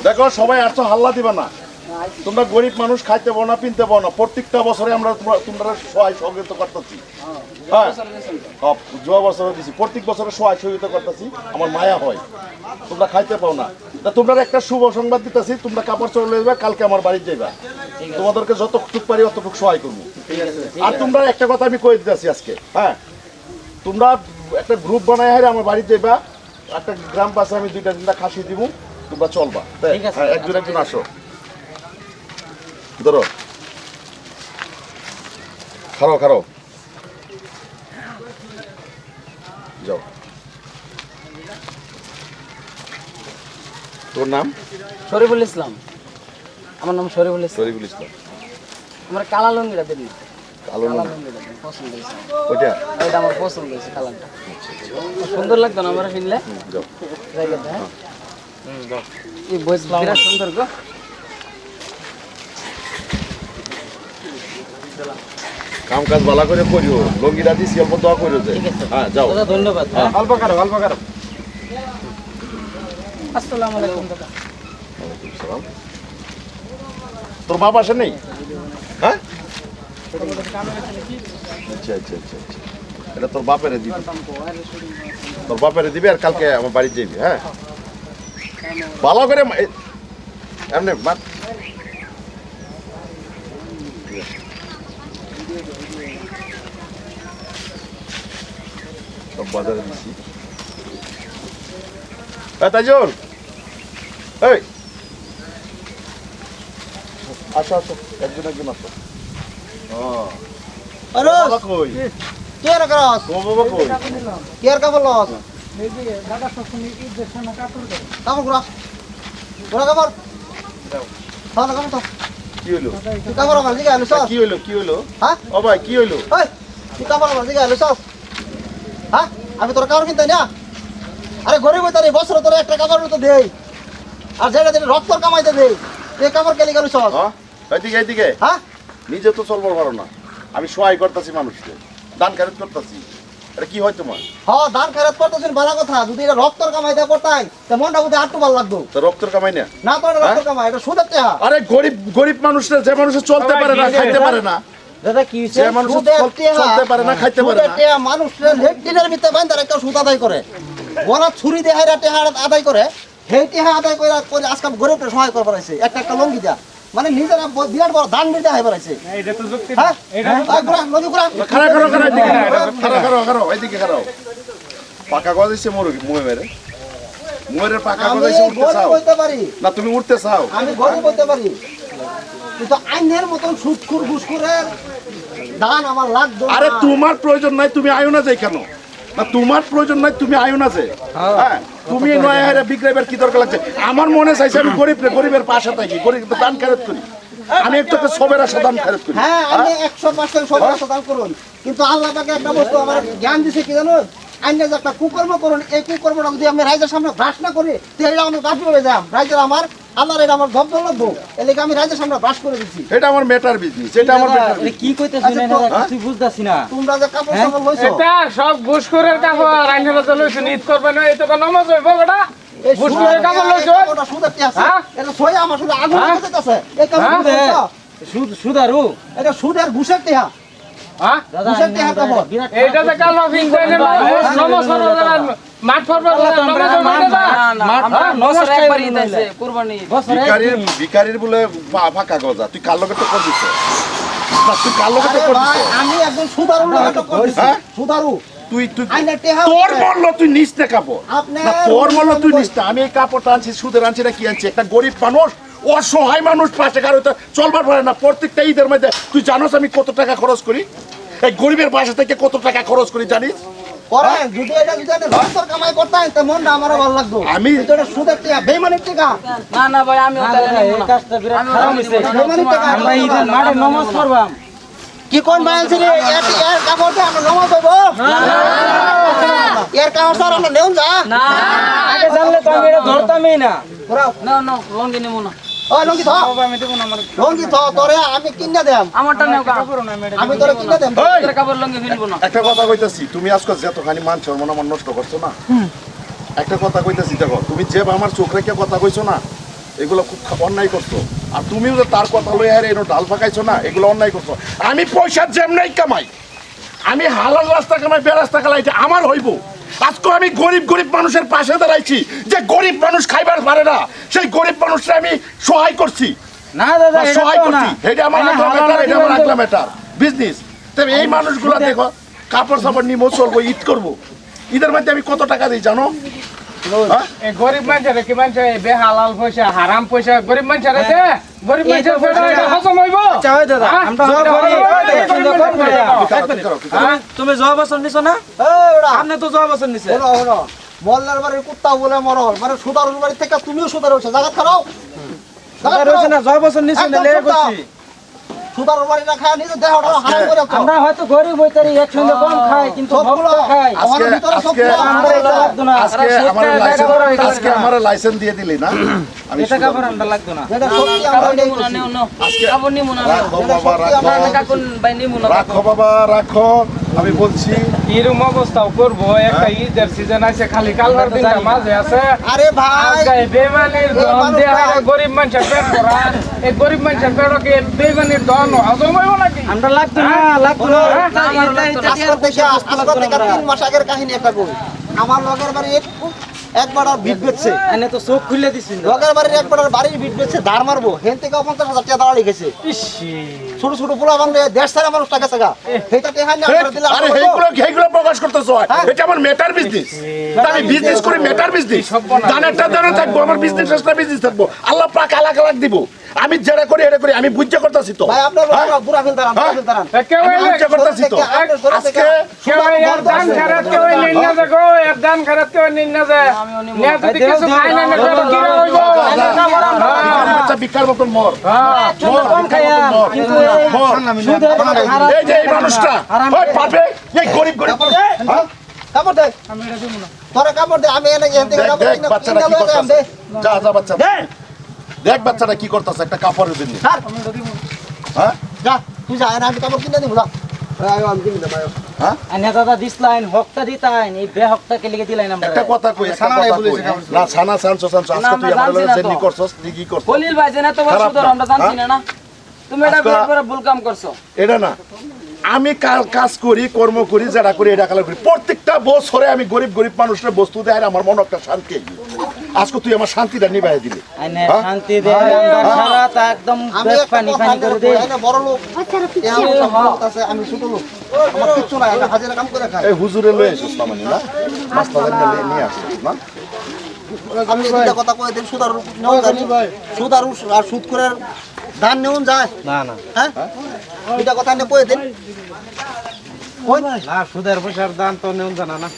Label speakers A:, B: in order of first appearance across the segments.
A: দেখো সবাই আসছো হাল্লা দিবা না, তোমরা গরিব মানুষ, খাইতে পাও না, পিনতে পাও না। প্রত্যেকটা বছরে আমরা তোমরা সহায় সহযোগিতা করতেছি। হ্যাঁ, জোয়া বছর দিছি, প্রত্যেক বছরে সহায় সহযোগিতা করতেছি। আমার মায়া হয় তোমরা খাইতে পাও না। তা তোমরা একটা শুভ সংবাদ দিতেছি, তোমরা কাপড় চলে যাবে, কালকে আমার বাড়ি যাইবা। তোমাদেরকে যতটুক পারি অতটুক সহায় করবো। আর তোমরা একটা কথা আমি কয়ে দিতেছি আজকে, হ্যাঁ, তোমরা একটা গ্রুপ বানায় হারে আমার বাড়ি যাইবা। একটা গ্রাম পাশে আমি 2-3টা খাসি দিব, তোমরা চলবা। হ্যাঁ, একজন আসো, ধরো, খারাও যাও। তোর নাম?
B: শরীফুল ইসলাম। আমার নাম শরীফুল ইসলাম।
A: শরীফুল ইসলাম।
B: আমার কালা লুঙ্গিটা দিন।
A: কালো
B: লুঙ্গিটা দিন, পছন্দ হয়েছে।
A: ওইটা
B: ওইটা আমার পছন্দ হয়েছে, কালারটা সুন্দর লাগতো না আমার কিনলে।
A: যাও,
B: জায়গাটা হ্যাঁ, এই বই বিরাট সুন্দর গো।
A: কাম কাজ ভালো করে করিও, লঙ্গিটা দিছি, অল্প দোয়া করিও যে। হ্যাঁ, যাও।
B: দাদা ধন্যবাদ।
A: অল্প কারো।
B: আসসালামু আলাইকুম দাদা।
A: সালাম। তোর বাবা আসে নেই? হ্যাঁ, আচ্ছা। এটা তোর বাপেরে দিবি, তোর বাপেরে দিবি, আর কালকে আমার বাড়ি যাবি। হ্যাঁ, ভালো করে এমনি মার। সব বাজারে দিচ্ছি। তাইজুল, এই আসো, একজন আসো। বাবা কই?
C: কে রে করস?
A: তোমার বাবা কই?
C: কে আর কাপড় লস?
B: এই যে দাদা সবসময় ঈদের সময় কাপড় দেয়।
C: কাপড় গুলা কাপড় তাহলে কাপড় তো
A: কি হইলো?
C: তুই কাপড় আমার দিকে আলু সস।
A: কি হইলো?
C: হ্যাঁ
A: ও ভাই, কি হইলো?
C: ওই তুই কাপড় আমার দিকে আলু সস। হ্যাঁ, আমি তোর কাপড় কিনতে না। আরে গরিব হইতে রে, বছর তোর একটা কাপড় তো দেই, আর যেটা যেটা রক্ত কামাইতে দেই, এই কাপড় কেলি গেলু সস।
A: হ্যাঁ, এইদিকে।
C: হ্যাঁ,
A: নিজে তো চলবার পারো না, আমি সহায় করতেছি মানুষকে, দান খারিজ করতেছি। এটা কি হয় তোমার?
C: হ্যাঁ, ধান খেরাত করতেছেন ভালো কথা। যদি এটা রক্ত কামাইতে করতাই তা মনটা বুঝে আটটু ভালো লাগতো।
A: তো রক্তের কামাই না?
C: না তো এটা রক্ত কামাই, এটা সুদের টেহা।
A: আরে গরিব মানুষরা, যে মানুষ চলতে পারে না, খাইতে পারে না,
C: দাদা কি হইছে?
A: যে মানুষ
C: সুদের টেহা,
A: চলতে পারে না, খাইতে পারে
C: সুদের
A: না।
C: টেহা মানুষের লেট্রিনের ভিতরে বাইন্দা একটা সুদ আদায় করে, গলা ছুরি দিয়ে হাইরা টেহা আদায় করে, সেই টেহা আদায় করে আজকাল গরিবটা সহায় করে পারাইছে। একটা লঙ্গি যা মানে নিজেরা বিরাট বড় দান দিতে হাই পারাইছে।
B: এটা তো যুক্তি
C: হ্যাঁ, ঘুরা লঙ্গি ঘুরা।
A: খারাপ, এইদিকে খারাপ। পাকা গজ দিচ্ছে মুয়ে মেরে, মুয়ের পাকা গজ
C: আমি
A: দিচ্ছে। উঠতে
C: গরিব
A: চাও
C: হইতে পারি,
A: না? তুমি উঠতে চাও?
C: আমি গরিব হইতে পারি, কিন্তু আইনের মতন সুদখুর ঘুষখুরের দান আমার লাগবে না।
A: আরে তোমার প্রয়োজন নাই, তুমি আয়ো না যাই কেন? না তোমার প্রয়োজন নাই, তুমি আয়ো না যে। হ্যাঁ, তুমি নয় হারে বিক্রয়ের কি দরকার লাগছে? আমার মনে চাইছে আমি গরিবের পাশে থাকি, গরিব দান খারাপ করি। আমি একটু সবের আশা দান খারাপ করি।
C: হ্যাঁ, আমি 100% সবার সাথে করুন, কিন্তু আল্লাহ পাকে একটা বস্তু আমার জ্ঞান দিছে কি জানো? আইনে যে একটা কুকর্ম করুন, এই কুকর্মটা যদি আমি রাইজের সামনে ব্রাশ না করি, তাহলে আমি বাকি হয়ে যাম। রাইজের আমার আল্লাহর এটা আমার জব্দ লাগবো, এলাকা আমি রাইজের সামনে ব্রাশ করে দিচ্ছি।
A: এটা আমার মেটার বিজনেস, এটা আমার মেটার বিজনেস।
B: কি কইতেছ না কিছু বুঝতাছি না।
C: তোমরা যে কাপড় সাপড় লইছো,
D: এটা সব ঘুষখোরের কাপড় আইনের লইছো, ঈদ করবে না, এই তো নামাজ হইব বেটা।
C: এই
D: ঘুষখোরের কাপড় লইছো,
C: ওটা সুদের টেহা আছে,
D: হ্যাঁ?
C: এটা সই আমার শুধু আগুন জ্বলতেছে। এই কাপড়
D: হ্যাঁ?
C: লইছো,
B: সুদারু
C: এটা সুদের ঘুষের টেহা,
D: হ্যাঁ?
C: ঘুষের টেহা কাপড়।
D: এইটা যে কালো ফিনতে নেবা, নামাজ পড়বে না, মাঠ পড়বে না, নামাজ হইবে না।
B: নমস্কার একবার ঈদ আছে কুরবানি বছরে
A: ভিকারির বলে ফাঁকা গজা, তুই কার লগে তো করছিস না? তুই কার লগে তো
C: আরে ভাই,
A: করছিস?
C: আমি একজন সুদারু নাটক করছি,
A: হ্যাঁ?
C: সুদারু।
A: তুই
C: আইনের টেহা
A: তোর
C: হচ্ছে-
A: মূল্য তুই নিস না কাপড়,
C: আপনি
A: না তোর মূল্য তুই নিস না। আমি এই কাপড়টা আনছি, সুদের আনছি না, কি আনছি? একটা গরিব মানুষ, অসহায় মানুষ, পাশে কারো তো চলবার পারে না। প্রত্যেকটা ঈদের মধ্যে তুই জানোস আমি কত টাকা খরচ করি? এই গরিবের বাসা থেকে কত টাকা খরচ করি জানিস?
C: করেন, যদি এটা রক্তর কামাই করতেন তা মনটা আমারও ভালো লাগতো।
A: আমি-
C: কিন্তু এটা সুদের টেহা, বেইমানির টেহা।
B: না না ভাই আমি এই কাজটা বিরাট খারাপ হইছে।
C: বেইমানির টেহা।
B: আমরা ঈদের মাঠে নামাজ পড়বাম।
C: কি কোন বানাইছিলি? এর কাপড় দিয়ে আমরা নামাজ হইব? এর কাপড় স্যার আমরা নেউন যা?
B: না আগে জানলে তো আমি এটা ধরতামই না।
C: ঘোরাও।
B: না না লঙ্গি নেব না।
C: ওই লঙ্গি থ।
B: আমি দেব না আমার
C: লঙ্গি থ, তোরে আমি কিনে দেম।
B: আমারটা নেও কাপড় না মেডে।
C: আমি তোরে কিনে দেম।
A: এই!
B: তোর কাপড় লঙ্গি কিনবো না।
A: একটা কথা কইতাছি, তুমি আজকে যতখানি মান সম্মান আমার নষ্ট করছো না, একটা কথা কইতাছি, দেখো তুমি যে আমার চোখ রেখে কথা কইছো না, এগুলো খুব অন্যায় করছো। আর তুমিও যে তার কথা লই হারে এনো ডাল ফাঁকাইছো না, এগুলো অন্যায় করছো। আমি পয়সা যেমনাই কামাই, আমি হালাল রাস্তা কামাই, বেরাস্তা কামাই, এটা আমার হইব। আজকে আমি গরিব গরিব মানুষের পাশে দাঁড়াইছি, যে গরিব মানুষ খাইবার পারে না, সেই গরিব মানুষরা আমি সহায় করছি,
B: না দাদা এটা
A: সহায়
B: তো না
A: করছি। এটা আমার ম্যাটার, এটা আমার আগলা ম্যাটার, বিজনেস। তবে এই মানুষগুলো দেখো কাপড় সাপড় নিয়ে চলবো, ঈদ করবো, ঈদের মধ্যে আমি কত টাকা দিই জানো? হ্যাঁ?
D: এই গরিব মানুষের কি মানুষ বেহালাল পয়সা, হারাম পয়সা গরিব মানুষের দে, গরিব মানুষের পেটে এটা হজম হইব?
B: আচ্ছা হয় দাদা
D: হ্যাঁ?
B: আমরা জব করি তুমি জব বছর নিছো না? আপনি তো জব বছর নিছে
C: মোল্লার বাড়ির কুত্তা বলে মরল, মানে সুদারুর বাড়ি থেকে তুমিও সুদার হয়েছে, জায়গা খারাও
B: রয়েছে না জব বছর নিছে না লেগে করছি
C: সুদারুর বাড়ি না খায় নিজে দেহটা হারাম করে তো।
B: আমরা হয়তো গরিব হইতারি একসঙ্গে কম খাই কিন্তু
C: সবগুলো
B: ভক্ত খাই
C: আমার ভিতরে সবগুলো
B: আমরা এটা লাগতো না
A: আজকে আমার লাইসেন্স দিয়ে দিলি না, আমি
B: এটা কাপড় আমরা লাগতো না
C: যেটা সত্যি আমরা এটাই করছি।
A: রাখো বাবা, রাখো বাবা, রাখো। আমি বলছি
D: এরকম অবস্থাও করবো, একটা ঈদের সিজন আছে, খালি কালবার দিনটা মাঝে আছে।
C: আরে ভাই
D: আজকে বেমানির দন দেয়া গরিব মানুষের পেট ভরান, এই গরিব মানুষের পেটকে বেমানির দন হজম হইব নাকি?
B: আমরা লাগতো না লাগতো না
C: আজকে থেকে 3 মাস আগের কাহিনী একটা কই। আমার লগের বাড়ি একবার ভিট বেচছে,
B: এনে তো চোখ খুলে দিছিস
C: লগের বাড়ির একবার বাড়ির ভিট বেচছে, ধার মারবো হেন থেকে 50,000 টাকা দাঁড়া লিখেছে। ছোট ছোট পোলা বাংলা দেড় সারা মানুষ টাকা টাকা সেইটা টেহা না করে দিলে
A: আরে এইগুলো প্রকাশ করতেছ, এটা আমার মেটার বিজনেস। আমি বিজনেস করি, মেটার বিজনেস। দানেরটা দানে থাকবো, আমার বিজনেস থাকবো। আল্লাহ পাক আলাক আলাক দিব। আমি যেটা করি এটা করি, আমি বুঝতে করতেছি তো।
C: ভাই আপনার বুড়া ফেল দাঁড়ান, বুড়া ফেল দাঁড়ান।
D: কেউ
A: আমি বুঝতে করতেছি তো। আজকে
D: কেউ এর দান খারাপ কেউ নিন না গো, এর দান খারাপ কেউ নিন না যে নিয়ে যদি কিছু খাই না না করে কি হইব?
A: বাচ্চা বিকার মতন মর,
B: কম খাইয়া কিন্তু
A: এই যে এই মানুষটা ওই পাবে, এই গরিব গরিব হ্যাঁ?
C: কাপড় দে, তোরা কাপড় দে, আমি এনে এনে
A: দেখ,
C: কাপড়
A: দেখ
C: কিনে
A: বাচ্চাটা কি করতেছে, যা যা বাচ্চা দেখ বাচ্চাটা কি করতেছে একটা কাপড়ের জন্য। হ্যাঁ
C: যা তুই যা, আমি কাপড় কিনে দিব, যা আমি কিনে দেব।
A: হ্যাঁ
B: এনে দাদা দিসলাইন হকটা দিতাইন এই বে হকটাকে লিখে দিলাইন আমরা
A: একটা কথা কই, একটা কথা কই না, ছানা সানছো আজকে তুই আমার লগে জেনি করছস, তুই কি করছস?
E: খলিল ভাই জেনে তো
A: খারাপ
E: সুদর
A: না,
E: আমরা জানছি
A: হ্যাঁ?
E: না না তুমি এটা
A: আজকে-
E: ব্যাপারে ভুল কাম করছো।
A: এটা না, আমি কাজ করি, কর্ম করি, যেটা করি এটা কালা করি। প্রত্যেকটা বছরে আমি গরিব গরিব মানুষের বস্তু দেয়, আমার মনে একটা শান্তি আসবে। আজকে তুই আমার শান্তিটা নিবাই দিলি।
B: এনে
A: হ্যাঁ?
B: শান্তি দে আমরা সারা তা একদম
C: আমি
B: বেশ
C: একটা
B: পানি
C: কথা
B: পানি করে দে
C: এনে বড় লোক এ আমার সব লোক আছে, আমি ছোট লোক, আমার কিচ্ছু নাই, আমি হাজিরা কাম করে খাই।
A: এই হুজুরে লয়ে এসেছিস না মানে না, মাস্টারদের নিয়ে আসিস না।
C: আমি দুইটা কথা কই দিন, সুদার নেওয়া জানি, সুদার আর সুদ করে ধান নেউন যায়,
B: না না
C: হ্যাঁ দুইটা কথা এনে কই দিন। কই
B: না সুদের পয়সার দাম তো নেউন জানা না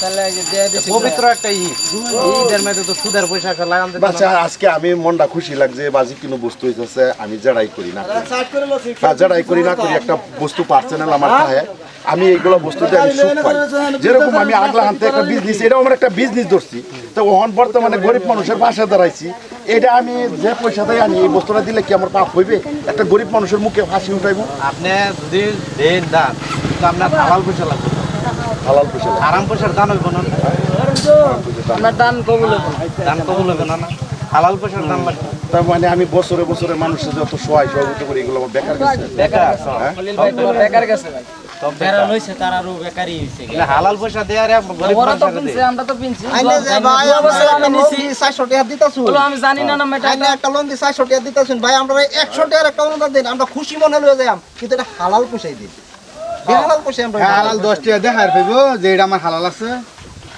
B: তাহলে এই যে দিয়ে দিছি পবিত্র একটা ঈদের মধ্যে তো সুদের পয়সা লাগান দিতে
A: বাচ্চা আজকে আমি মনটা খুশি লাগছে, বাজি কিনো বস্তু হইতেছে, আমি জেড়াই করি না করি। হ্যাঁ, জেড়াই করি না করি, একটা বস্তু পার্সোনাল আমার থাকে, আমি এইগুলো বস্তুতে আমি সুখ পাই। যেরকম আমি আগলা হানতে একটা বিজনেস, এটাও আমার একটা বিজনেস ধরছি, তো ওহন বর্তমানে গরিব মানুষের পাশে দাঁড়াইছি। এটা আমি যে পয়সা দেয় আনি, এই বস্তুটা দিলে কি আমার পাপ হইবে? একটা গরিব মানুষের মুখে হাসি উঠাইবো।
B: আপনি যদি দেন দান তো আপনার হালাল পয়সা লাগবে
A: হালাল পয়সা লাগে।
B: হারাম পয়সার দান হইব না
E: আপনার দান কবুল হবে।
B: দান কবুল হবে না না হালাল পয়সার দান লাগবে
A: তার মানে আমি বছরে বছরে মানুষের যত সহায় সহযোগিতা করি, এগুলো আমার বেকার গেছে।
B: বেকার
E: খলিল ভাই তোমার বেকার গেছে ভাই।
B: সব বেকার হইছে তার আরো বেকারই হইছে হালাল পয়সা দেয়া রে গরিব
E: ওরা তো
B: মানুষের
E: কিনছে
B: দেয়
E: আমরা তো কিনছি।
C: আইনে যে ভাই আমরা একটা লঙ্গি 400 টাকা দিতাছু,
E: বলো আমি জানি না না মেটা
C: আইনে একটা লঙ্গি 400 টাকা দিতাছুন ভাই, আমরা 100 টাকার একটা অনুদান দিন, আমরা খুশি মনে লয়ে যাই, কিন্তু এটা হালাল পয়সাই দিন। বেহালাল পয়সা আমরা
F: হালাল 10 টাকা দেখার পাইব যে এটা আমার হালাল আছে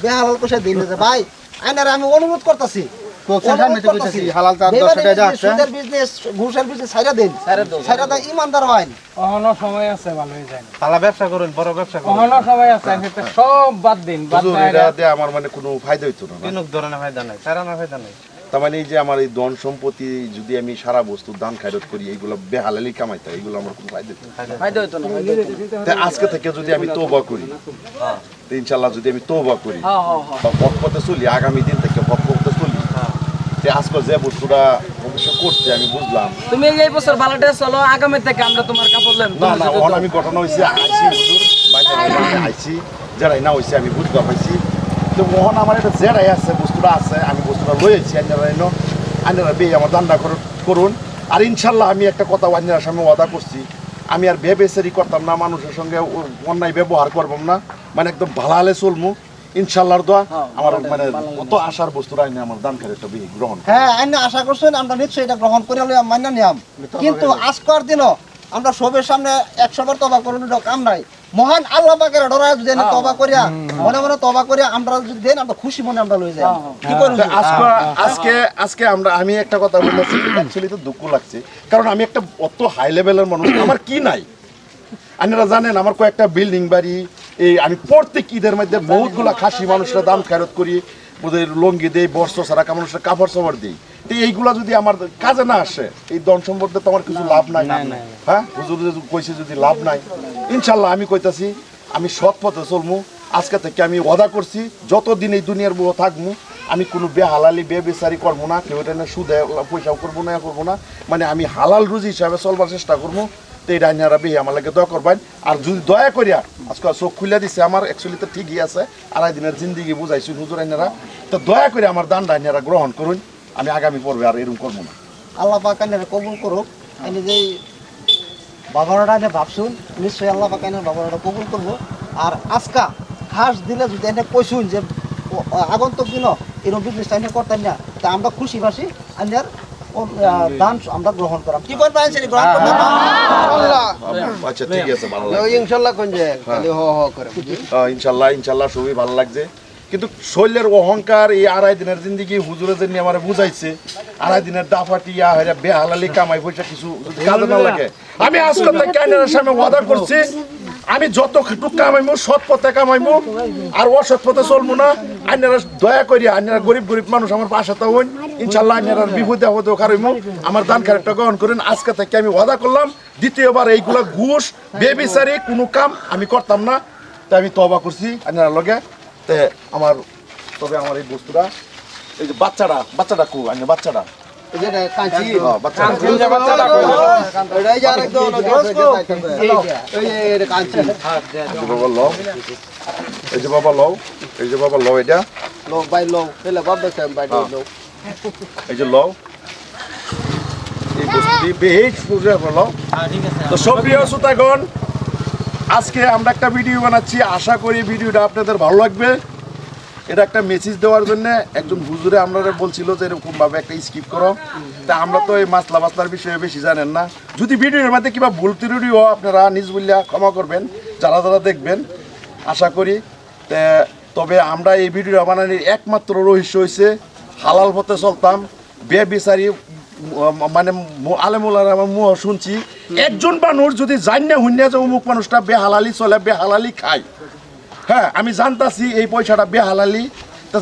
C: বেহালাল পয়সা দিন যে ভাই, আইনারে আমি অনুরোধ করতেছি,
F: কোকসান সামনে তো কইতাছি হালাল তার 10 টাকা যা আছে
C: সুদের বিজনেস, ঘুষের বিজনেস ছাইরা দেন, ছাইরা দেন, ইমানদার হয়।
D: অহনো সময় আছে, ভালো হয়ে যায়।
B: তালা ব্যবসা করুন বড় ব্যবসা করুন
D: অহনো সময় আছে, সেটা সব বাদ দিন, বাদ
A: হুজুর,
D: দেয়
A: এটা দিয়ে আমার মানে কোনো ফায়দা হইতো না।
B: বিনুক ধরনের ফায়দা নাই সারানোর ফায়দা নাই
A: তার মানে এই যে আমার এই ধন সম্পত্তি যদি আমি সারা বস্তু দান খায়রত করি, এইগুলো বেহালালি কামাইতে, এইগুলো আমার কোনো ফায়দা হইতো না।
E: ফায়দা হইতো না, ফায়দা হইতো না।
A: তাই আজকে থেকে যদি আমি তওবা করি, তো ইনশাআল্লাহ যদি আমি তওবা করি
E: হ্যাঁ হ্যাঁ হ্যাঁ।
A: বা হক পথে চলি, আগামী দিন থেকে হক পথে চলি, যে আজকে যে বস্তুটা ভবিষ্যৎ করছে আমি বুঝলাম।
E: তুমি এই বছর ভালোটা চলো, আগামী থেকে আমরা তোমার কাপড় লেন।
A: না না, ওখানে আমি ঘটনা হয়েছে আইসি হুজুর, বাইরে আইসি, যারাই না হয়েছে আমি বুঝতে পারছি। তো ওখানে আমার একটা জেরাই আছে, বস্তুটা আছে, আমি বস্তুটা লই আইছি, আপনারা বিয়ে আমার দান্ডা করুন। আর ইনশাল্লাহ আমি একটা কথা আপনার সামনে ওয়াদা করছি, আমি আর বেবেসারি করতাম না, মানুষের সঙ্গে অন্যায় ব্যবহার করবাম না, মানে একদম ভালো চলমু ইনশাল্লাহর দোয়া। আমার মানে কত আশার বস্তু আইনে আমার দান করে একটা বিয়ে গ্রহণ।
C: হ্যাঁ আইনে আশা করছেন আমরা নিশ্চয়ই এটা গ্রহণ করে মান্য নিয়াম, কিন্তু আজকের দিনও আমরা সবের সামনে 100 বার তওবা করুন, এটা কাম নাই। মহান আল্লাহ পাকের ডরায় যদি তওবা করিয়া মনে মনে তওবা করিয়া আমরা যদি দেন, আমরা খুশি মনে আমরা লই যাই। কি করেন
A: আজকে আমি একটা কথা বলতেছি, অ্যাকচুয়ালি তো দুঃখ লাগছে, কারণ আমি একটা অত হাই লেভেলের মানুষ, আমার কি নাই আপনারা জানেন। আমার কয়েকটা বিল্ডিং বাড়ি, এই আমি প্রত্যেক ঈদের মধ্যে বহুতগুলা খাসি মানুষরা দাম খরচ করি, ওদের লঙ্গি দেই, বস্ত্র ছাড়া মানুষরা কাপড় চাপড় দিই। তো এইগুলা যদি আমার কাজে না আসে, এই ধন সম্পদে তো আমার কিছু লাভ নাই। হ্যাঁ হুজুর কইছে যদি লাভ নাই, ইনশাল্লাহ আমি কইতাছি আমি সৎ পথে চলমু। আজকে থেকে আমি ওয়াদা করছি, যতদিন এই দুনিয়ার বউ থাকবো আমি কোনো বেহালালি বেবিচারি করবো না, কেউ এটা সুদে পয়সাও করবো না, মানে আমি হালাল রুজি হিসাবে চলবার চেষ্টা করবো। তো এই ডাইনারা বিয়ে আমার লাগে দয়া করবেন। আর যদি দয়া করিয়া আজকে চোখ খুলে দিছে, আমার অ্যাকচুয়ালি তো ঠিকই আছে, 2.5 দিনের জিন্দিগি বুঝাইছি হুজুর আইনারা, তো দয়া করে আমার দান ডাইনারা গ্রহণ করুন। আমি আগামী পর্বে আর এরকম করবো না।
C: আল্লাহ পাক আইনের কবুল করুক। আমি যে বাবারা এনে ভাবছুন, নিশ্চয়ই আল্লাহ পাক আইনের বাবারা কবুল করবো। আর আজকা খাস দিলে যদি এনে কইছুন যে আগন্তক দিন এরকম বিজনেসটা এনে করতেন না, তা আমরা খুশি বাসি আইনের দান আমরা গ্রহণ করাম। কি করবেন আইন গ্রহণ করবেন?
A: আচ্ছা ঠিক আছে, ভালো লাগছে
F: ইনশাল্লাহ কোন যে খালি হ হ করে
A: ইনশাল্লাহ সবই ভালো লাগছে। কিন্তু শৈলের অহংকার, এই 2.5 দিনের জিন্দিগি হুজুরের জন্য আমার বুঝাইছে, 2.5 দিনের দাফাটি বেহালালি কামাই পয়সা কিছু যদি কাজে না লাগে, আমি আজকে ক্যানের সামনে ওয়াদা করছি আমি যতটুকু কামাইমু সৎ পথে কামাইমু, আর অসৎ পথে চলবো না। আইনারা দয়া করি, আইনারা গরিব মানুষ আমার পাশে তো হইন, ইনশাল্লাহ আইনারা বিপদে আপদে খারাইমু, আমার দান খারাপটা গ্রহণ করেন। আজকে থেকে আমি ওয়াদা করলাম, দ্বিতীয়বার এইগুলা ঘুষ বেবিচারি কোনো কাম আমি করতাম না। তাই আমি তওবা করছি আইনারা লগে। তে আমার তবে আমার এই বস্তুটা, এই যে বাচ্চাটা কু আইনা বাচ্চাটা বাবা লও, এই যে বাবা লও, এটা এই যে লও, এই বস্তুটি বেশ লও। তো সপ্রিয় শ্রোতাগণ, আজকে আমরা একটা ভিডিও বানাচ্ছি, আশা করি ভিডিওটা আপনাদের ভালো লাগবে। এটা একটা মেসেজ দেওয়ার জন্য একজন হুজুরে আমরা বলছিল যে এরকমভাবে একটা স্কিপ করো। তা আমরা তো এই মাসলার বিষয়ে বেশি জানেন না, যদি ভিডিওর মধ্যে কিংবা ভুল ত্রুটিও আপনারা নিজ বললে ক্ষমা করবেন যারা দেখবেন, আশা করি। তবে আমরা এই ভিডিওটা বানানোর একমাত্র রহস্য হয়েছে হালাল পথে চলতাম, বেবিচারি মানে আলেমুলার আমার মুহ শুনছি, একজন মানুষ যদি জান্না হুন্যা যে অমুক মানুষটা বেহালালি চলে, বেহালালি খায়, হ্যাঁ আমি জানতাছি এই পয়সাটা বেহালালি, তা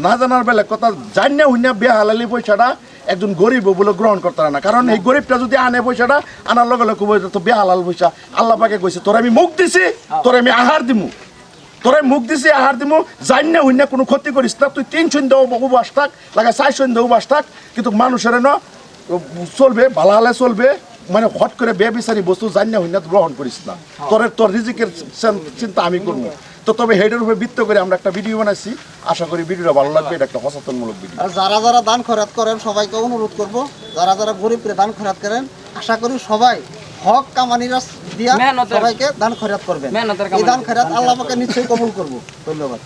A: না জানার বেলা কথা, জান্না হুন্যা বেহালালি পয়সাটা একজন গরিব বলে গ্রহণ করতে না, কারণ এই গরিবটা যদি আনে পয়সাটা আনার লগে লগে তো বেহালাল পয়সা। আল্লাহ পাকে কইছে তোর আমি মুখ দিছি, তোর আমি আহার দিমু, তোরে মুখ দিছি আহার দিমু, জান্না হুন্যা কোনো ক্ষতি করিস না, তুই 3 সন্ধ্যা উপবাস থাক, লাগা 4 সন্ধ্যা উপবাস থাক, কিন্তু মানুষের না চলবে ভালো হালে চলবে, মানে হট করে বেবিচারি বস্তু জান্না হুন্যা গ্রহণ করিস না, তোর রিজিকের চিন্তা আমি করবো। তো তবে হেডের উপরে ভিত্তি করে আমরা একটা ভিডিও বানাইছি, আশা করি ভিডিওটা ভালো লাগবে। এটা একটা সচেতনমূলক ভিডিও।
C: আর যারা যারা দান খয়রাত করেন সবাইকে অনুরোধ করব, যারা যারা গরিবকে দান খয়রাত করেন, আশা করি সবাই হক কামানিরা দিয়া সবাইকে দান খয়রাত করবেন। এই দান খয়রাত আল্লাহ পাকে নিশ্চয়ই কবুল করব। ধন্যবাদ।